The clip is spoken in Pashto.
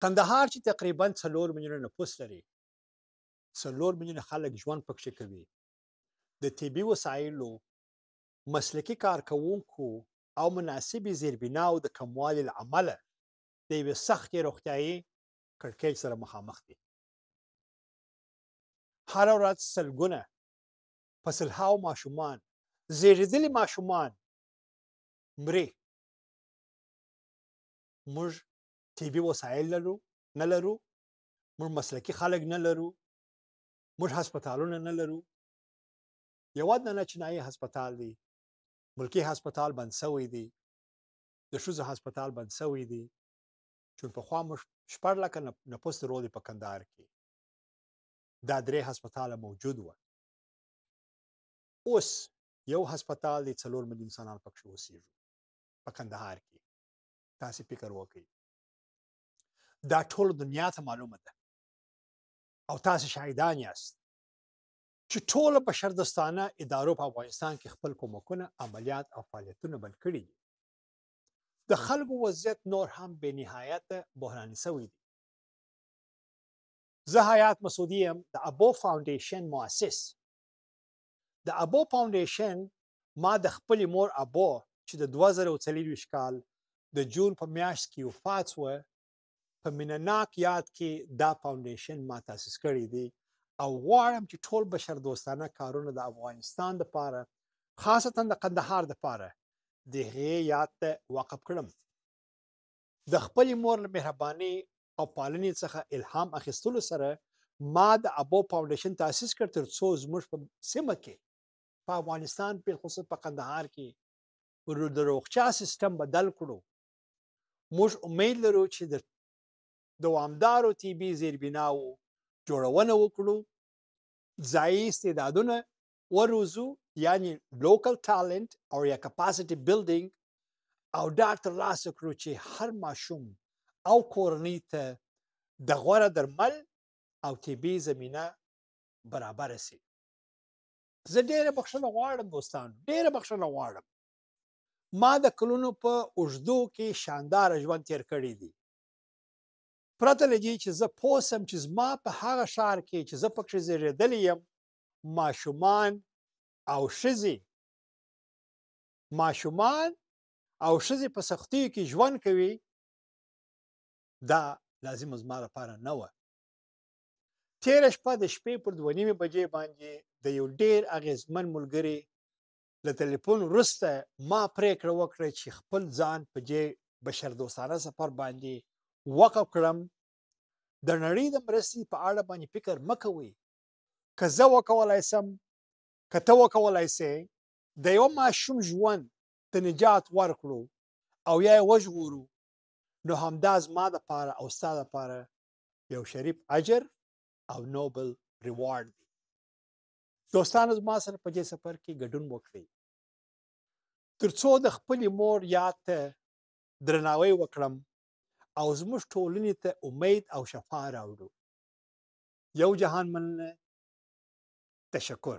کندهار چې تقریبا 4 میلیونه نفوس لري 4 میلیونه خلک ژوند پکې کوي د طبي وسایلو مسلکي کارکوونکو او مناسبې زیربناو د کموالي له امله د یوې سختې روغتیایي کړکېچ سره مخامخ دي هره ورځ سلګونه په سلهاوو ماشومان زیږېدلي ماشومان مري موږ طبي وسایل نه لرو موږ مسلکي خلک نه لرو موږ هسپتالونه نه لرو یوه چینایي هسپتال دی ملکي هسپتال بند شوی دی د ښځو هسپتال بند شوی دی چې پخوا موږ 4 لکه نفوس درلودی په کندهار کې دا 3 هسپتاله موجود وو اوس یو هسپتال دی 4 میلیون انسانان پکې اوسېږي په کندهار کې تاسو فکر وکړئ دا ټول دنیا ته معلومه ده او تاسو شاهدان یاست چې ټول بشردوستانه ادارو په افغانستان کې خپل کومکونه عملیات او فعالیتونه بند کړي دي د خلکو وضعیت نور هم بې نهایت بحراني شوی دی زه حیات مسعودي یم د ابو فاونډیشن مؤسس د ابو فاونډیشن ما د خپلې مور ابو چې د 2024 کال د جون په میاشت کې وفات شوه په مینهناک یاد کې دا فاونډیشن ما تاسیس کړی دی او غواړم چې ټول بشردوستانه کارونه د افغانستان دپاره خاصتا د کندهار دپاره د هغې یاد ته وقف کړم د خپلې مور له مهربانۍ او پالنې څخه الهام اخیستلو سره ما د ابو فاونډیشن تاسیس کړ تر څو زموږ په سیمه کې په افغانستان بالخصوص په کندهار کې د روغتیا سیستم بدل کړو موږ امید لرو چې د دوامدارو طبي زیربناو جوړونه وکړو ځایي استعدادونه وروزو یعنی لوکل ټالنت او یا کپاسټي بیلډینګ او دا ترلاسه کړو چې هر ماشوم او کورنۍ ته د غوره درمل او طبي زمینه برابر شي زه ډېره بخښنه غواړم دوستانو ډېره بخښنه غواړم ما د کلونو په اوږدو کې شانداره ژوند تیر کړی دی پرته له دې چې زه پوه سم چې زما په هغه ښار کې چې زه پکې زیږېدلی یم ماشومان او ښځې په سختیو کې ژوند کوي دا لازم زما لپاره نه وه تېره شپه د شپې پر 2:30 بجې باندې د یو ډېر اغېزمن ملګري له تلیفون وروسته ما پرېکړه وکړه چې خپل ځان په دې بشردوستانه سفر باندې وقف کړم د نړۍ د مرستې په اړه باندې فکر مه کوئ که زه وکولی سم که ته وکولی سې د یوه ماشوم ژوند ته نجات ورکړو او یا یې وژغورو نو همدا زما دپاره او ستا دپاره یو شریف اجر او نوبل ریوارډ دی دوستانو زما سره په دې سفر کې ګډون وکړئ تر څو د خپلې مور یاد ته درناوی وکړم او زموږ ټولنې ته امید او شفا راوړو یو جهان مننه تشکر